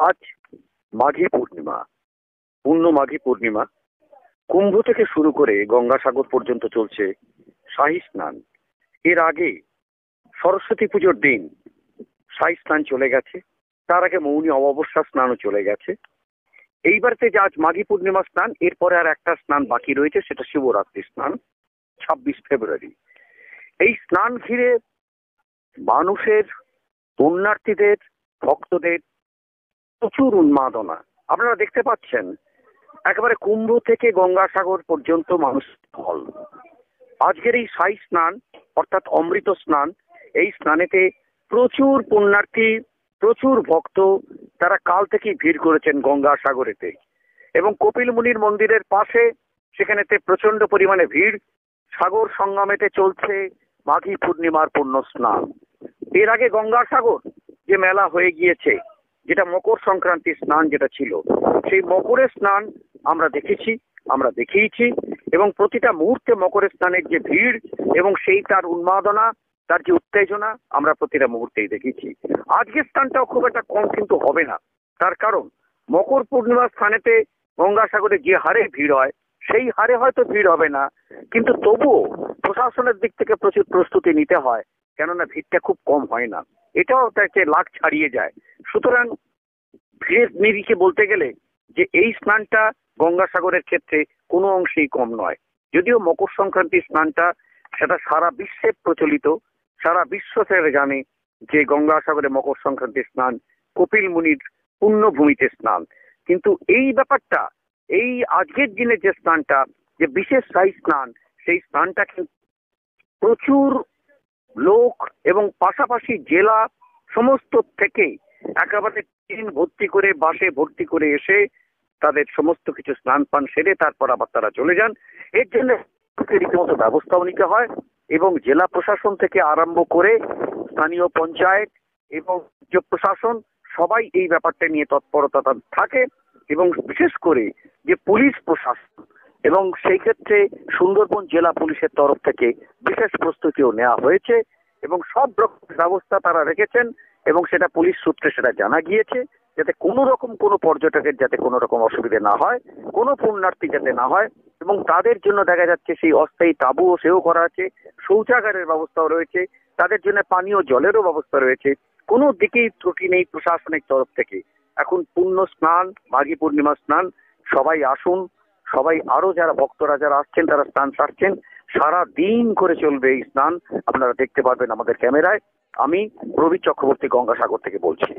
আজ মাঘী পূর্ণিমা, পূর্ণ মাঘী পূর্ণিমা। কুম্ভ থেকে শুরু করে গঙ্গাসাগর পর্যন্ত চলছে শাহী স্নান। এর আগে সরস্বতী পুজোর দিন শাহী স্নান চলে গেছে, তার আগে মৌনী অমাবস্যা স্নানও চলে গেছে। এইবারতে যে আজ মাঘী পূর্ণিমা স্নান, এরপরে আর একটা স্নান বাকি রয়েছে, সেটা শিবরাত্রি স্নান 26 ফেব্রুয়ারি। এই স্নান ঘিরে মানুষের, পুণ্যার্থীদের, ভক্তদের প্রচুর উন্মাদনা আপনারা দেখতে পাচ্ছেন। একেবারে কুম্ভ থেকে গঙ্গাসাগর পর্যন্ত মানুষ ঢল। আজকের এই শাহী স্নান অর্থাৎ অমৃত স্নান, এই স্নানেতে প্রচুর পুণ্যার্থী, প্রচুর ভক্ত, তারা কাল থেকেই ভিড় করেছেন গঙ্গাসাগরেতে। এবং কপিল মুনির মন্দিরের পাশে সেখানেতে প্রচন্ড পরিমাণে ভিড়। সাগর সঙ্গমেতে চলছে মাঘী পূর্ণিমার পূর্ণ স্নান। এর আগে গঙ্গাসাগর যে মেলা হয়ে গিয়েছে, যেটা মকর সংক্রান্তি স্নান যেটা ছিল, সেই মকরের স্নান আমরা দেখেছি, আমরা দেখিয়েছি। এবং প্রতিটা মুহূর্তে মকরের স্নানের যে ভিড় এবং সেই তার উন্মাদনা, তার যে উত্তেজনা, আমরা প্রতিটা মুহূর্তেই দেখেছি। আজকের স্থানটাও খুব একটা কম কিন্তু হবে না। তার কারণ মকর পূর্ণিমার স্থানেতে গঙ্গাসাগরে যে হারে ভিড় হয়, সেই হারে হয়তো ভিড় হবে না, কিন্তু তবুও প্রশাসনের দিক থেকে প্রচুর প্রস্তুতি নিতে হয়, কেননা ভিড়টা খুব কম হয় না, এটাও তাকে লাখ ছাড়িয়ে যায়। সুতরাং ভিড়ের নিরিখে বলতে গেলে যে এই স্নানটা গঙ্গাসাগরের ক্ষেত্রে কোনো অংশেই কম নয়। যদিও মকর সংক্রান্তি স্নানটা সেটা সারা বিশ্বে প্রচলিত, সারা বিশ্ব সেটা জানে যে গঙ্গাসাগরে মকর সংক্রান্তি স্নান কপিল মুনির পুণ্যভূমিতে স্নান। কিন্তু এই ব্যাপারটা, এই আজকের দিনে যে স্নানটা, যে বিশেষ শাহী স্নান, সেই স্নানটা কিন্তু প্রচুর লোক এবং পাশাপাশি জেলা সমস্ত থেকে একেবারে ট্রেন ভর্তি করে, বাসে ভর্তি করে এসে তাদের সমস্ত কিছু স্নান পান সেরে তারপর আবার তারা চলে যান। এর জন্য রীতিমতো ব্যবস্থাও নিতে হয় এবং জেলা প্রশাসন থেকে আরম্ভ করে স্থানীয় পঞ্চায়েত এবং রাজ্য প্রশাসন সবাই এই ব্যাপারটা নিয়ে তৎপরতা থাকে। এবং বিশেষ করে যে পুলিশ প্রশাসন, এবং সেই ক্ষেত্রে সুন্দরবন জেলা পুলিশের তরফ থেকে বিশেষ প্রস্তুতিও নেওয়া হয়েছে এবং সব রকম ব্যবস্থা তারা রেখেছেন। এবং সেটা পুলিশ সূত্রে সেটা জানা গিয়েছে, যাতে কোনো রকম কোনো পর্যটকের যাতে কোনো রকম অসুবিধা না হয়, কোনো পুণ্যার্থী যাতে না হয়। এবং তাদের জন্য দেখা যাচ্ছে সেই অস্থায়ী তাঁবুও সেও করা আছে, শৌচাগারের ব্যবস্থাও রয়েছে, তাদের জন্য পানীয় জলেরও ব্যবস্থা রয়েছে। কোনো দিকেই ত্রুটি নেই প্রশাসনিক তরফ থেকে। এখন পূর্ণ স্নান, মাঘী পূর্ণিমা স্নান, সবাই আসুন, সবাই আরো যারা ভক্তরা যারা আসছেন তারা স্নান সারছেন। সারা দিন করে চলবে এই স্নান, আপনারা দেখতে পারবেন আমাদের ক্যামেরায়। আমি প্রবীর চক্রবর্তী গঙ্গাসাগর থেকে বলছি।